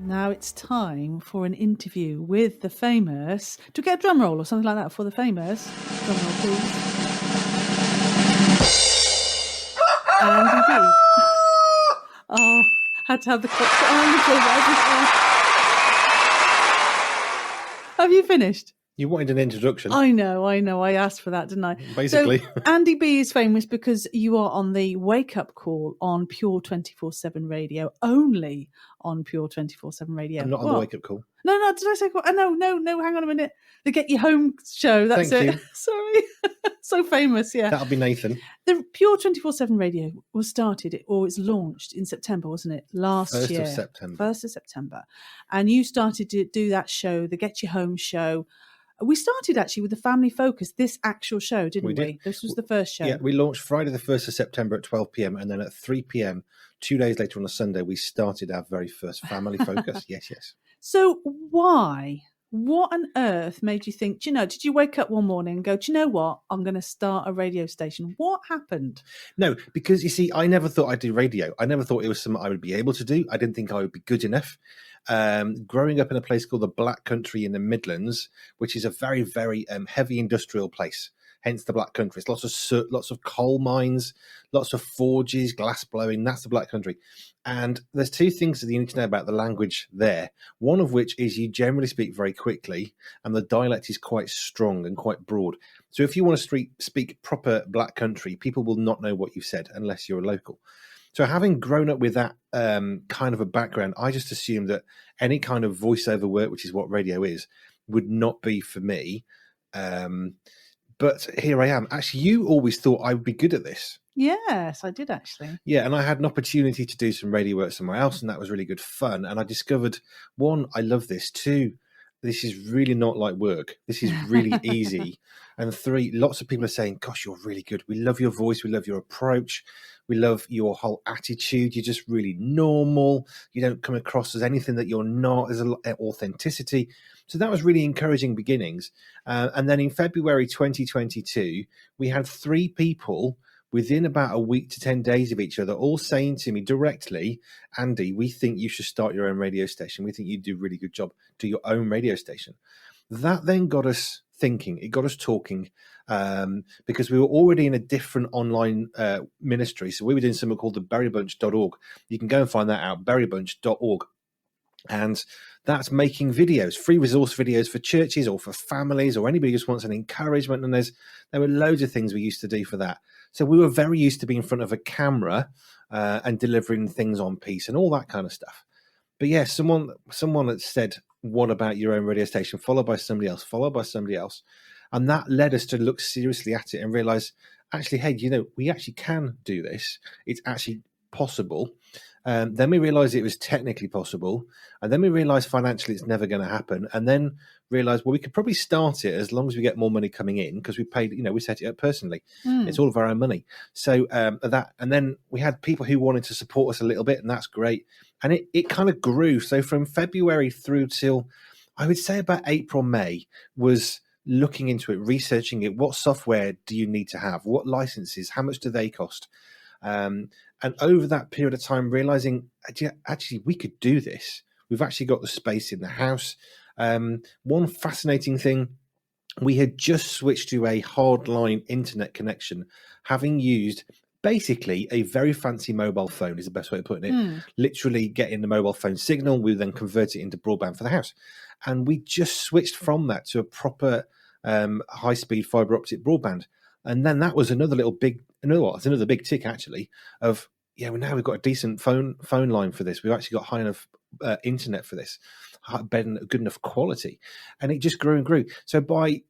Now it's time for an interview with the famous... Do we get a drum roll or something like that for the famous? Drum roll, please. Andy B. Oh, had to have the cocks on the table. Have you finished? You wanted an introduction. I know. I asked for that, didn't I? Basically. So, Andy B is famous because you are on the Wake Up Call on Pure 24/7 Radio, only on Pure 24/7 Radio. I'm not on the Wake Up Call. No, did I say... No, hang on a minute. The Get You Home show, that's Thank it. you. Sorry. So famous, yeah. That'll be Nathan. The Pure 24/7 Radio was started, or it's launched in September, wasn't it? Last 1st year. of September. 1st of September. And you started to do that show, the Get You Home show. We started actually with the Family Focus, this actual show, didn't we? Did. This was the first show. Yeah, we launched Friday the 1st of September at 12 p.m. and then at 3 p.m, 2 days later on a Sunday, we started our very first Family Focus. Yes. So why? What on earth made you think, did you wake up one morning and go, do you know what? I'm going to start a radio station. What happened? No, because you see, I never thought I'd do radio. I never thought it was something I would be able to do. I didn't think I would be good enough. Growing up in a place called the Black Country in the Midlands, which is a very, very heavy industrial place, hence the Black Country. It's lots of soot, lots of coal mines, lots of forges, glass blowing. That's the Black Country. And there's two things that you need to know about the language there. One of which is you generally speak very quickly and the dialect is quite strong and quite broad. So if you want to speak proper Black Country, people will not know what you've said unless you're a local. So having grown up with that kind of a background, I just assumed that any kind of voiceover work, which is what radio is, would not be for me. But here I am. Actually, you always thought I would be good at this. Yes, I did actually. Yeah, and I had an opportunity to do some radio work somewhere else, and that was really good fun. And I discovered, one, I love this. Two, this is really not like work. This is really easy. And three, lots of people are saying, gosh, you're really good. We love your voice. We love your approach. We love your whole attitude. You're just really normal. You don't come across as anything that you're not. There's a lot of authenticity. So that was really encouraging beginnings. And then in February 2022, we had 3 people within about a week to 10 days of each other, all saying to me directly, Andy, we think you should start your own radio station. We think you do a really good job. Do your own radio station. That then got us thinking. It got us talking because we were already in a different online ministry. So we were doing something called the berrybunch.org. You can go and find that out, berrybunch.org. And that's making videos, free resource videos for churches or for families or anybody who just wants an encouragement. And there were loads of things we used to do for that. So we were very used to being in front of a camera and delivering things on peace and all that kind of stuff. But yeah, someone had said, what about your own radio station? Followed by somebody else. And that led us to look seriously at it and realize, actually, hey, we actually can do this. It's actually possible. Then we realized it was technically possible. And then we realized financially it's never going to happen. And then realized, well, we could probably start it as long as we get more money coming in because we paid, we set it up personally. It's all of our own money. So and then we had people who wanted to support us a little bit, and that's great. And it kind of grew. So from February through till, I would say about April, May was looking into it, researching it. What software do you need to have? What licenses? How much do they cost? And over that period of time, realizing actually we could do this. We've actually got the space in the house. One fascinating thing, we had just switched to a hardline internet connection, having used basically a very fancy mobile phone is the best way of putting it. Literally getting the mobile phone signal, we then convert it into broadband for the house. And we just switched from that to a proper high-speed fiber optic broadband. And then that was another big tick actually of, now we've got a decent phone line for this. We've actually got high enough internet for this, good enough quality. And it just grew and grew. So by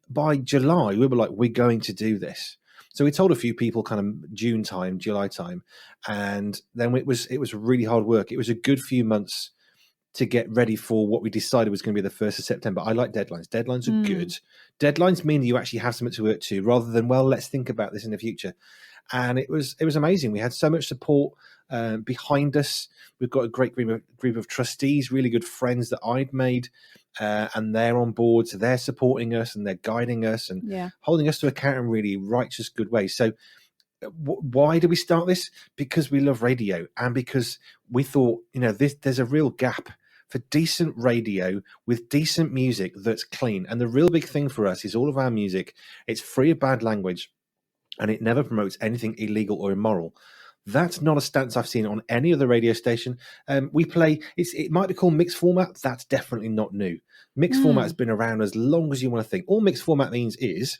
July, we were like, we're going to do this. So we told a few people kind of June time, July time. And then it was really hard work. It was a good few months to get ready for what we decided was going to be the 1st of September. I like deadlines. Deadlines are good. Deadlines mean that you actually have something to work to rather than, well, let's think about this in the future. And it was amazing. We had so much support behind us. We've got a great group of trustees, really good friends that I'd made, and they're on board. So they're supporting us and they're guiding us and holding us to account in really righteous, good ways. So why did we start this? Because we love radio and because we thought, there's a real gap for decent radio with decent music that's clean. And the real big thing for us is all of our music, it's free of bad language, and it never promotes anything illegal or immoral. That's not a stance I've seen on any other radio station. We play, it might be called mixed format. That's definitely not new. Mixed format has been around as long as you want to think. All mixed format means is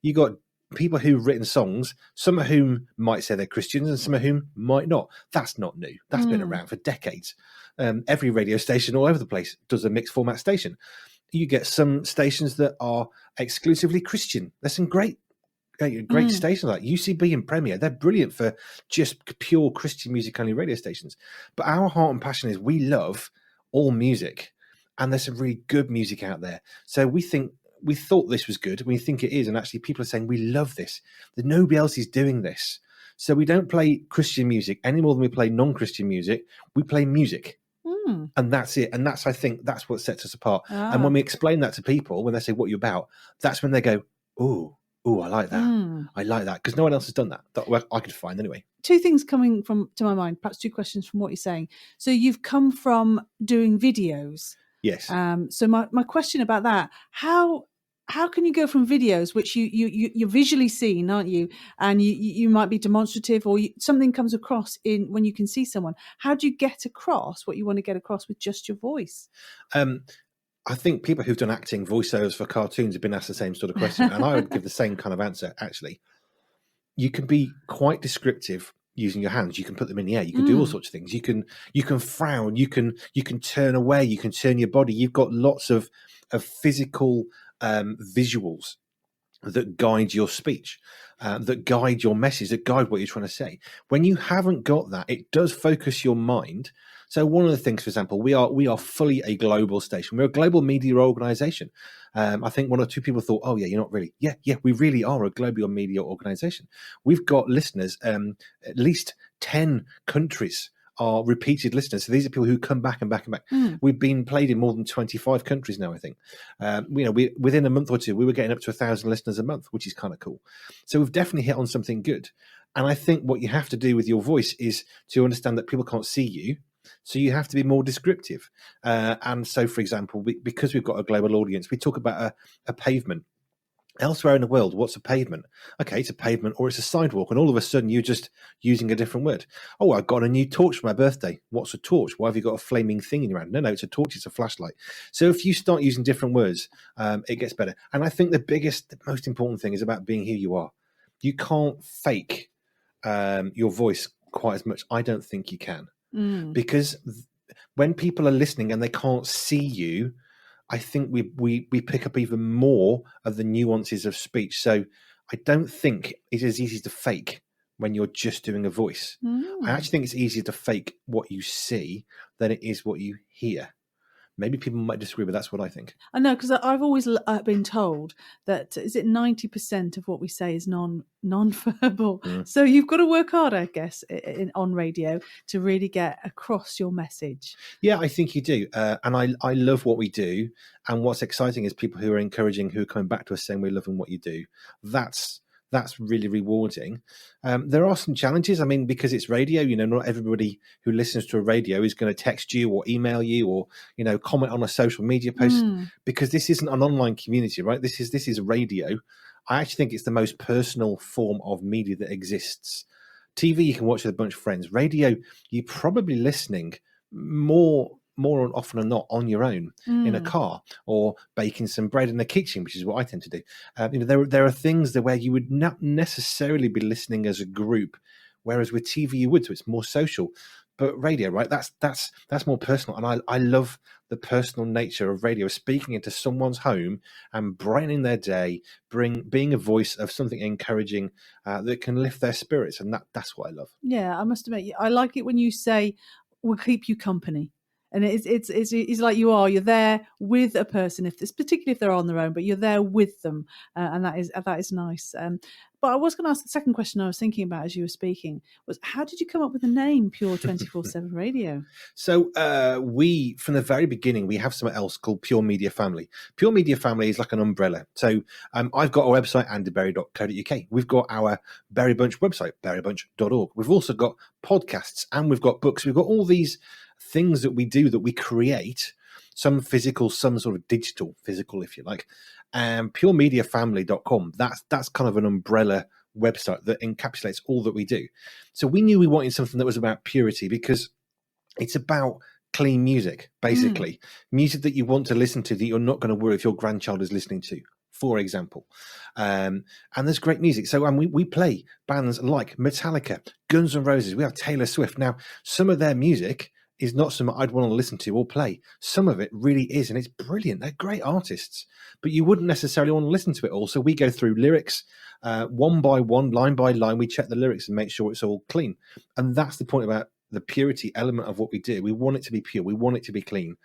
you got people who've written songs, some of whom might say they're Christians and some of whom might not. That's not new. That's been around for decades. Every radio station all over the place does a mixed format station. You get some stations that are exclusively Christian. There's some great stations like UCB and Premier. They're brilliant for just pure Christian music only radio stations. But our heart and passion is we love all music, and there's some really good music out there. So we thought this was good. We think it is, and actually people are saying we love this. That nobody else is doing this. So we don't play Christian music any more than we play non-Christian music. We play music. And that's it. And I think that's what sets us apart. And when we explain that to people, when they say, "What are you about?" that's when they go, "Ooh, I like that. I like that." Because no one else has done that I could find anyway. Two things coming to my mind, perhaps two questions from what you're saying. So you've come from doing videos. Yes. So my question about that, how can you go from videos, which you're visually seen, aren't you? And you might be demonstrative, or something comes across when you can see someone. How do you get across what you want to get across with just your voice? I think people who've done acting, voiceovers for cartoons have been asked the same sort of question. And I would give the same kind of answer, actually. You can be quite descriptive using your hands. You can put them in the air. You can do all sorts of things. You can frown. You can turn away. You can turn your body. You've got lots of physical visuals that guide your speech, that guide your message, that guide what you're trying to say. When you haven't got that, it does focus your mind. So one of the things, for example, we are fully a global station. We're a global media organization. I think one or two people thought, "Oh yeah, you're not really." Yeah, we really are a global media organization. We've got listeners, at least 10 countries are repeated listeners. So these are people who come back and back and back. We've been played in more than 25 countries now, I think. We within a month or two, we were getting up to 1,000 listeners a month, which is kind of cool. So we've definitely hit on something good. And I think what you have to do with your voice is to understand that people can't see you. So you have to be more descriptive. And so, for example, because we've got a global audience, we talk about a pavement. Elsewhere in the world, what's a pavement? Okay, it's a pavement or it's a sidewalk, and all of a sudden you're just using a different word. Oh, I got a new torch for my birthday. What's a torch? Why have you got a flaming thing in your hand? No, it's a torch, it's a flashlight. So if you start using different words, it gets better. And I think the most important thing is about being who you are. You can't fake your voice quite as much. I don't think you can. Because when people are listening and they can't see you, I think we pick up even more of the nuances of speech. So I don't think it is easy to fake when you're just doing a voice. I actually think it's easier to fake what you see than it is what you hear. Maybe people might disagree, but that's what I think. I know, because I've always been told that, is it 90% of what we say is non-verbal? So you've got to work hard, I guess, on radio to really get across your message. Yeah, I think you do. And I love what we do. And what's exciting is people who are coming back to us saying we're loving what you do. That's really rewarding. There are some challenges. I mean, because it's radio, not everybody who listens to a radio is going to text you or email you or, comment on a social media post, because this isn't an online community, right? This is radio. I actually think it's the most personal form of media that exists. TV, you can watch with a bunch of friends. Radio, you're probably listening more often than not on your own in a car or baking some bread in the kitchen, which is what I tend to do. There are things there where you would not necessarily be listening as a group, whereas with TV you would, so it's more social. But radio, right? That's more personal, and I love the personal nature of radio, speaking into someone's home and brightening their day, being a voice of something encouraging that can lift their spirits, and that's what I love. Yeah, I must admit, I like it when you say, "We'll keep you company." And it's like you're there with a person, particularly if they're on their own, but you're there with them, and that is nice. But I was going to ask the second question I was thinking about as you were speaking was, how did you come up with the name Pure 24/7 Radio? So we, from the very beginning, we have something else called Pure Media Family. Pure Media Family is like an umbrella. So I've got a website, andyberry.co.uk. We've got our Berry Bunch website, berrybunch.org. We've also got podcasts and we've got books. We've got all these things that we do, that we create, some physical, some sort of digital, physical, if you like. PureMediaFamily.com, that's kind of an umbrella website that encapsulates all that we do. So we knew we wanted something that was about purity, because it's about clean music, basically. Music that you want to listen to, that you're not going to worry if your grandchild is listening to, for example. And there's great music. So we play bands like Metallica, Guns N' Roses. We have Taylor Swift. Now, some of their music is not something I'd want to listen to or play. Some of it really is, and it's brilliant. They're great artists, but you wouldn't necessarily want to listen to it all. So we go through lyrics one by one, line by line. We check the lyrics and make sure it's all clean. And that's the point about the purity element of what we do. We want it to be pure. We want it to be clean,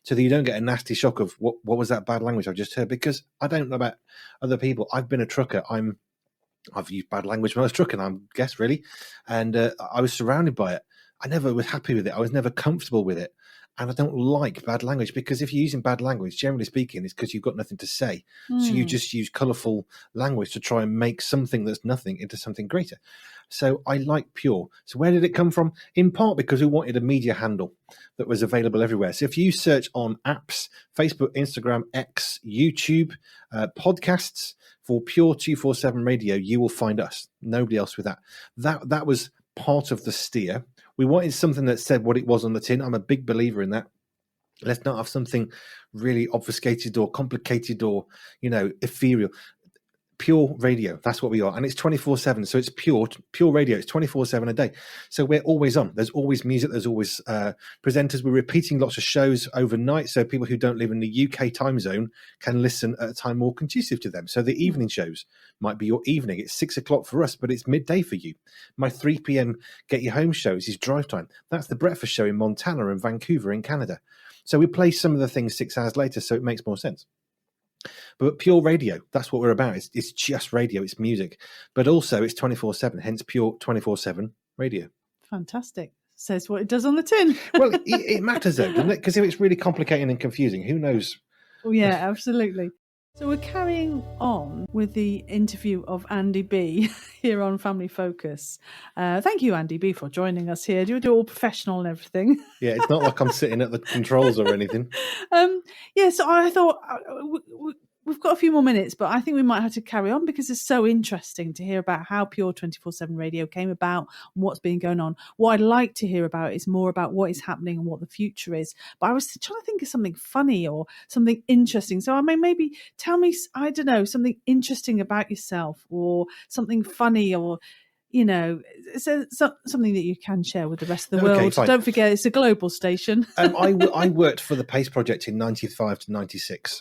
so that you don't get a nasty shock of what was that bad language I just heard. Because I don't know about other people. I've been a trucker. I've used bad language when I was trucking, I guess, really. And I was surrounded by it. I never was happy with it. I was never comfortable with it. And I don't like bad language, because if you're using bad language, generally speaking, it's because you've got nothing to say. So you just use colourful language to try and make something that's nothing into something greater. So I like pure. So where did it come from? In part because we wanted a media handle that was available everywhere. So if you search on apps, Facebook, Instagram, X, YouTube, podcasts for Pure 247 Radio, you will find us. Nobody else with that. That was part of the steer. We wanted something that said what it was on the tin. I'm a big believer in that. Let's not have something really obfuscated or complicated or, ethereal. Pure radio, that's what we are. And it's 24/7. So it's pure radio. It's 24/7 a day. So we're always on. There's always music. There's always presenters. We're repeating lots of shows overnight. So people who don't live in the UK time zone can listen at a time more conducive to them. So the evening shows might be your evening. It's 6 o'clock for us, but it's midday for you. My 3 p.m. Get You Home shows is drive time. That's the breakfast show in Montana and Vancouver in Canada. So we play some of the things 6 hours later, so it makes more sense. But pure radio, that's what we're about. It's just radio, it's music. But also it's 24/7, hence pure 24/7 radio. Fantastic. Says what it does on the tin. Well, it matters though, doesn't it? Because if it's really complicated and confusing, who knows? Oh, yeah, absolutely. So we're carrying on with the interview of Andy B here on Family Focus. Thank you, Andy B, for joining us here. You do all professional and everything. Yeah, it's not like I'm sitting at the controls or anything. So I thought we've got a few more minutes, but I think we might have to carry on because it's so interesting to hear about how Pure 24/7 Radio came about and what's been going on. What I'd like to hear about is more about what is happening and what the future is. But I was trying to think of something funny or something interesting. So I mean, maybe tell me, I don't know, something interesting about yourself or something funny or something that you can share with the rest of the world. Fine. Don't forget, it's a global station. I worked for the Pais Project in 95 to 96.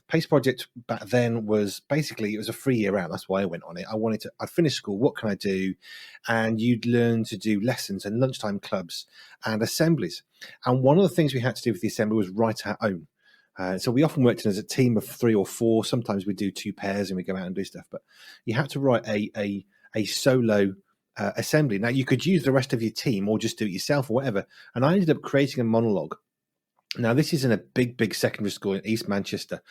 Pais Project back then was basically, it was a free year out. That's why I went on it. I'd finished school. What can I do? And you'd learn to do lessons and lunchtime clubs and assemblies. And one of the things we had to do with the assembly was write our own. So we often worked in as a team of 3 or 4. Sometimes we do 2 pairs and we go out and do stuff. But you had to write a solo assembly. Now, you could use the rest of your team or just do it yourself or whatever. And I ended up creating a monologue. Now, this is in a big secondary school in East Manchester.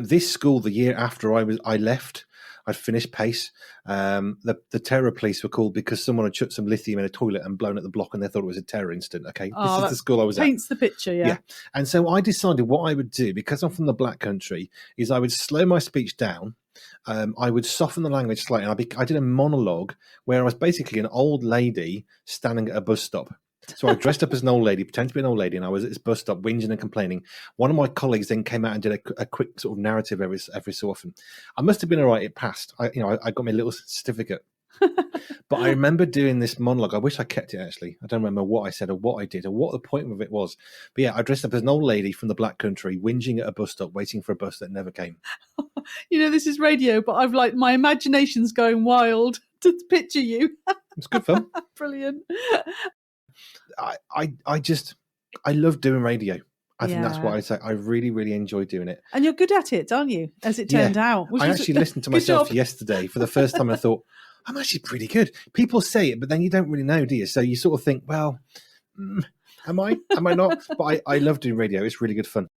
This school, the year after I left, I'd finished Pais. The terror police were called because someone had chucked some lithium in a toilet and blown at the block, and they thought it was a terror incident. Okay, this is the school I was at. Paints the picture, yeah. And so I decided what I would do, because I'm from the Black Country, is I would slow my speech down. I would soften the language slightly. I did a monologue where I was basically an old lady standing at a bus stop. So I dressed up as an old lady, pretended to be an old lady, and I was at this bus stop whinging and complaining. One of my colleagues then came out and did a quick sort of narrative every so often. I must have been all right. It passed. I got my little certificate. But I remember doing this monologue. I wish I kept it, actually. I don't remember what I said or what I did or what the point of it was. But yeah, I dressed up as an old lady from the Black Country, whinging at a bus stop, waiting for a bus that never came. This is radio, but my imagination's going wild to picture you. It's good fun. Brilliant. I love doing radio. I think that's what I'd say. I really, really enjoy doing it. And you're good at it, aren't you? As it turned out. I actually listened to myself yesterday for the first time. I thought, I'm actually pretty good. People say it, but then you don't really know, do you? So you sort of think, well, am I not? But I love doing radio. It's really good fun.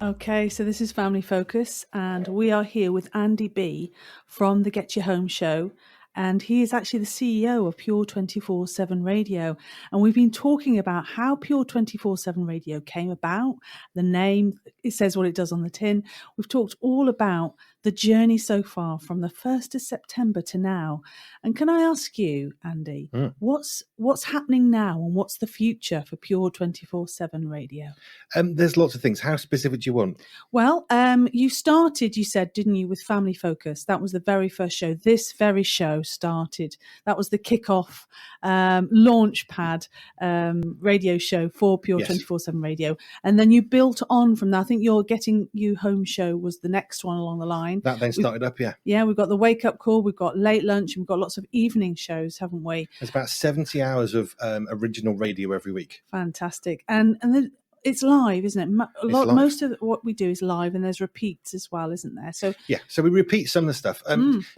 Okay, so this is Family Focus, and we are here with Andy B from the Get Your Home show. and he is actually the CEO of Pure 24/7 Radio. And we've been talking about how Pure 24/7 Radio came about, the name, it says what it does on the tin. We've talked all about the journey so far from the 1st of September to now. And can I ask you, Andy, what's happening now and what's the future for Pure 24/7 Radio? There's lots of things. How specific do you want? Well, you started, you said, didn't you, with Family Focus? That was the very first show. This very show started. That was the kickoff, launch pad radio show for Pure 24/7 Radio. And then you built on from that. I think your Getting You Home show was the next one along the line. That then started up, yeah. Yeah, we've got the Wake Up Call, we've got Late Lunch, and we've got lots of evening shows, haven't we? There's about 70 hours of original radio every week. Fantastic. And then it's live, isn't it? Most of what we do is live, and there's repeats as well, isn't there? So we repeat some of the stuff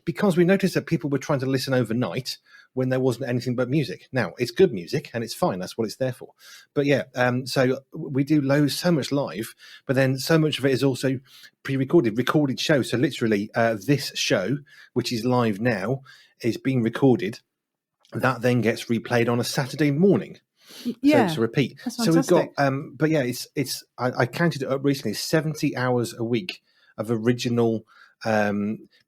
because we noticed that people were trying to listen overnight when there wasn't anything but music. Now, it's good music and it's fine. That's what it's there for. But so we do so much live, but then so much of it is also recorded shows. So literally this show, which is live now, is being recorded. That then gets replayed on a Saturday morning. Yeah, so it's a repeat. So we've got, I counted it up recently, 70 hours a week of original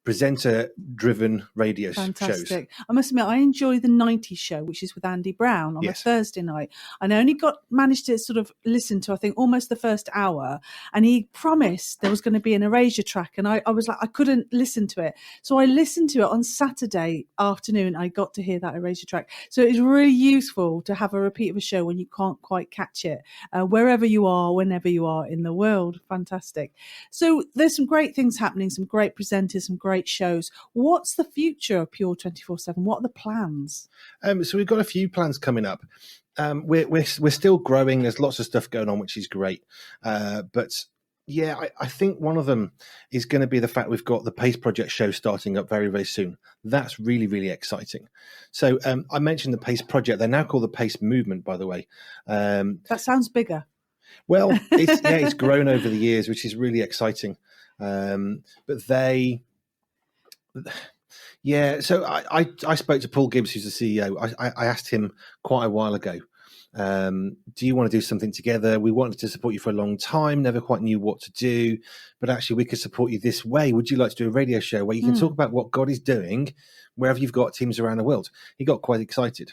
presenter-driven radio shows. I must admit, I enjoy the 90s show, which is with Andy Brown on a Thursday night. And I only managed to sort of listen to, I think, almost the first hour. And he promised there was going to be an erasure track. And I was like, I couldn't listen to it. So I listened to it on Saturday afternoon. I got to hear that erasure track. So it's really useful to have a repeat of a show when you can't quite catch it, wherever you are, whenever you are in the world. Fantastic. So there's some great things happening, some great presenters, some great shows. What's the future of Pure 24/7? What are the plans? So we've got a few plans coming up. We're still growing. There's lots of stuff going on, which is great. But I think one of them is going to be the fact we've got the Pace Project show starting up very, very soon. That's really, really exciting. So I mentioned the Pace Project. They're now called the Pace Movement, by the way. That sounds bigger. Well, it's grown over the years, which is really exciting. But so I spoke to Paul Gibbs, who's the CEO. I asked him quite a while ago, do you want to do something together? We wanted to support you for a long time, never quite knew what to do, but actually we could support you this way. Would you like to do a radio show where you can talk about what God is doing wherever you've got teams around the world? He got quite excited.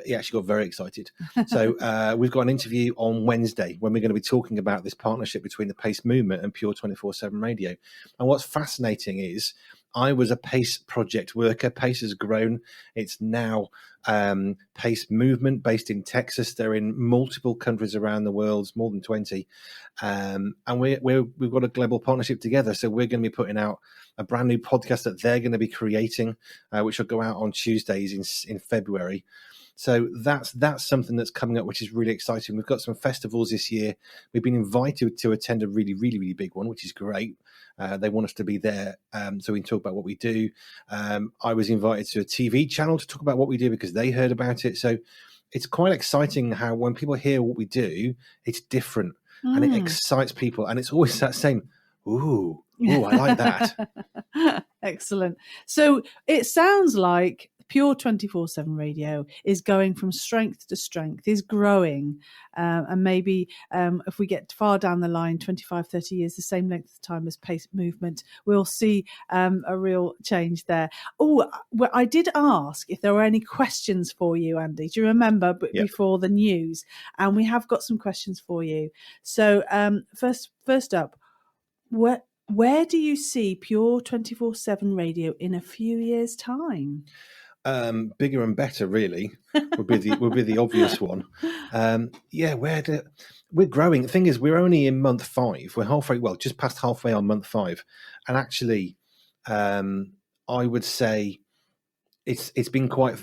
He actually got very excited. So we've got an interview on Wednesday when we're going to be talking about this partnership between the Pace Movement and Pure 24/7 Radio. And what's fascinating is I was a Pace Project worker. Pace has grown. It's now Pace Movement based in Texas. They're in multiple countries around the world, more than 20. And we've got a global partnership together. So we're going to be putting out a brand new podcast that they're going to be creating, which will go out on Tuesdays in February. So that's something that's coming up, which is really exciting. We've got some festivals this year. We've been invited to attend a really, really, really big one, which is great. They want us to be there so we can talk about what we do. I was invited to a TV channel to talk about what we do because they heard about it. So it's quite exciting how when people hear what we do, it's different and it excites people. And it's always that same, ooh, I like that. Excellent. So it sounds like Pure 24/7 Radio is going from strength to strength, is growing. And maybe if we get far down the line, 25, 30 years, the same length of time as Pace Movement, we'll see a real change there. Oh, well, I did ask if there were any questions for you, Andy. Do you remember before the news? And we have got some questions for you. So first up, where do you see Pure 24/7 Radio in a few years' time? Bigger and better, really, would be the obvious one. We're growing. The thing is, we're only in month 5. We're just past halfway on month 5, and actually, I would say it's been quite.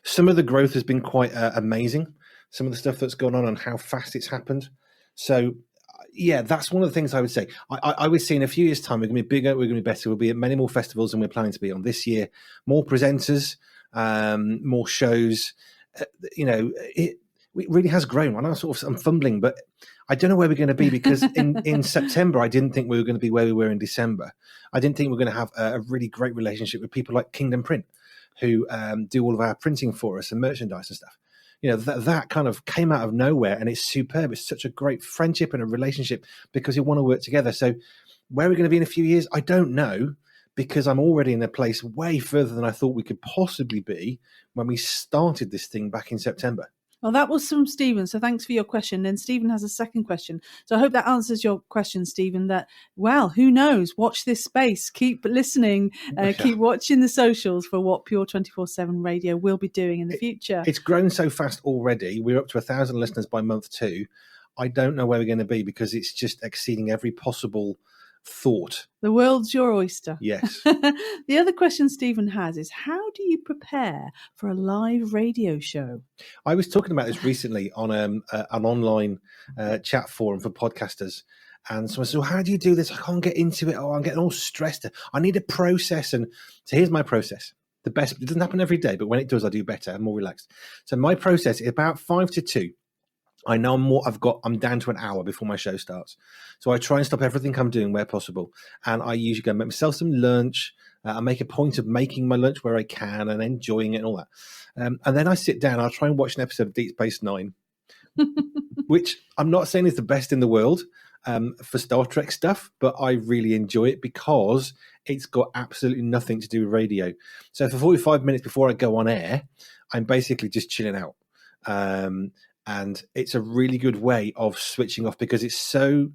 Some of the growth has been quite amazing. Some of the stuff that's gone on and how fast it's happened. So. Yeah, that's one of the things I would say. I would say in a few years' time, we're going to be bigger, we're going to be better. We'll be at many more festivals than we're planning to be on this year. More presenters, more shows. It really has grown. I'm fumbling, but I don't know where we're going to be because in September, I didn't think we were going to be where we were in December. I didn't think we were going to have a really great relationship with people like Kingdom Print, who do all of our printing for us and merchandise and stuff. You know, that kind of came out of nowhere, and it's superb. It's such a great friendship and a relationship because we want to work together. So where we're going to be in a few years, I don't know, because I'm already in a place way further than I thought we could possibly be when we started this thing back in September. Well, that was from Stephen. So thanks for your question. And Stephen has a second question. So I hope that answers your question, Stephen, that, well, who knows? Watch this space. Keep listening. Keep watching the socials for what Pure 24/7 Radio will be doing in the future. It's grown so fast already. We're up to 1,000 listeners by month 2. I don't know where we're going to be because it's just exceeding every possible thought. The world's your oyster. Yes. The other question Stephen has is, how do you prepare for a live radio show? I was talking about this recently on an online chat forum for podcasters. And someone said, well, how do you do this? I can't get into it. Oh, I'm getting all stressed. I need a process. And so here's my process. The best, it doesn't happen every day, but when it does, I do better. I'm more relaxed. So my process is about 5 to 2. I know I'm down to an hour before my show starts. So I try and stop everything I'm doing where possible. And I usually go make myself some lunch. I make a point of making my lunch where I can and enjoying it and all that. And then I sit down, I'll try and watch an episode of Deep Space Nine, which I'm not saying is the best in the world for Star Trek stuff, but I really enjoy it because it's got absolutely nothing to do with radio. So for 45 minutes before I go on air, I'm basically just chilling out. And it's a really good way of switching off because it's so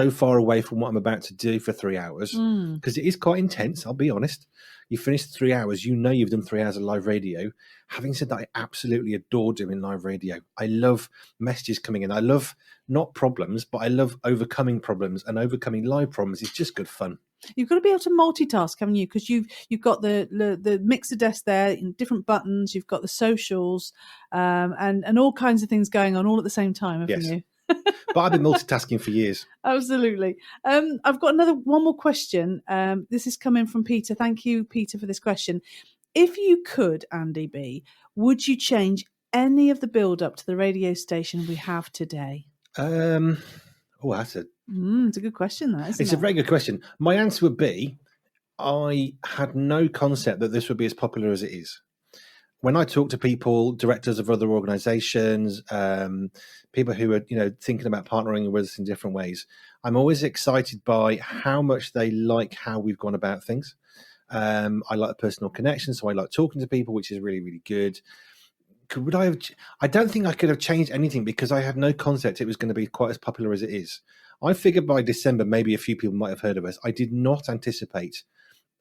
far away from what I'm about to do for 3 hours. Because it is quite intense, I'll be honest. You finish 3 hours, you know you've done 3 hours of live radio. Having said that, I absolutely adore doing live radio. I love messages coming in. I love not problems, but I love overcoming problems, and overcoming live problems is just good fun. You've got to be able to multitask, haven't you? Because you've got the mixer desk there in different buttons. You've got the socials and all kinds of things going on all at the same time, haven't you? But I've been multitasking for years. Absolutely. I've got one more question. This is coming from Peter. Thank you, Peter, for this question. If you could, Andy B, would you change any of the build-up to the radio station we have today? That's it's a good question, that, isn't it? It's a very good question. My answer would be, I had no concept that this would be as popular as it is. When I talk to people, directors of other organizations, people who are, thinking about partnering with us in different ways, I'm always excited by how much they like how we've gone about things. I like a personal connection, so I like talking to people, which is really, really good. I don't think I could have changed anything because I had no concept it was going to be quite as popular as it is. I figured by December, maybe a few people might have heard of us. I did not anticipate,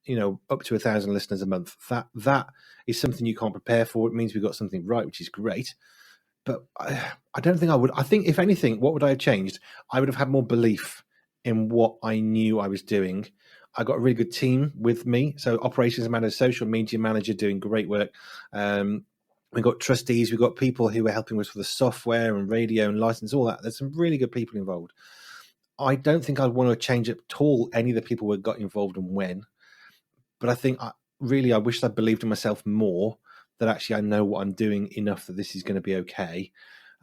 up to 1,000 listeners a month. That is something you can't prepare for. It means we've got something right, which is great. But I don't think I would. I think, if anything, what would I have changed? I would have had more belief in what I knew I was doing. I got a really good team with me. So operations manager, social media manager doing great work. We've got trustees. We've got people who are helping us with the software and radio and license, all that. There's some really good people involved. I don't think I'd want to change at all any of the people who got involved and when. But I think I wish I believed in myself more, that actually I know what I'm doing enough that this is going to be okay.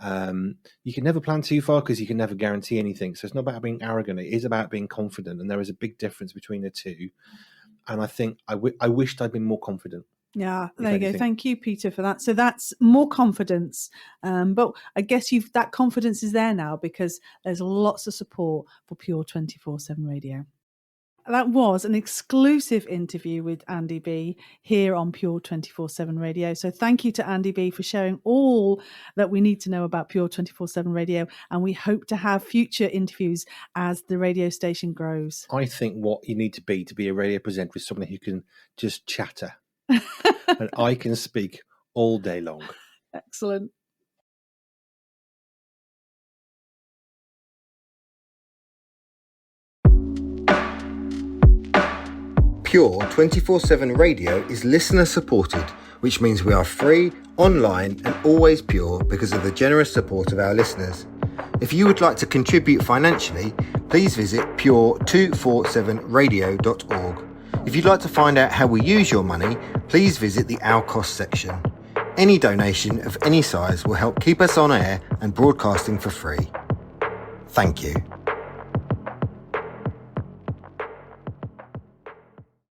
You can never plan too far because you can never guarantee anything. So it's not about being arrogant. It is about being confident. And there is a big difference between the two. And I think I wished I'd been more confident. Yeah, there you go. Thank you, Peter, for that. So that's more confidence. But I guess that confidence is there now because there's lots of support for Pure 24/7 Radio. That was an exclusive interview with Andy B here on Pure 24/7 Radio. So thank you to Andy B for sharing all that we need to know about Pure 24/7 Radio. And we hope to have future interviews as the radio station grows. I think what you need to be a radio presenter is someone who can just chatter. And I can speak all day long. Excellent. Pure 24/7 Radio is listener supported, which means we are free, online and always pure because of the generous support of our listeners. If you would like to contribute financially, please visit pure247radio.org. If you'd like to find out how we use your money, please visit the Our Cost section. Any donation of any size will help keep us on air and broadcasting for free. Thank you.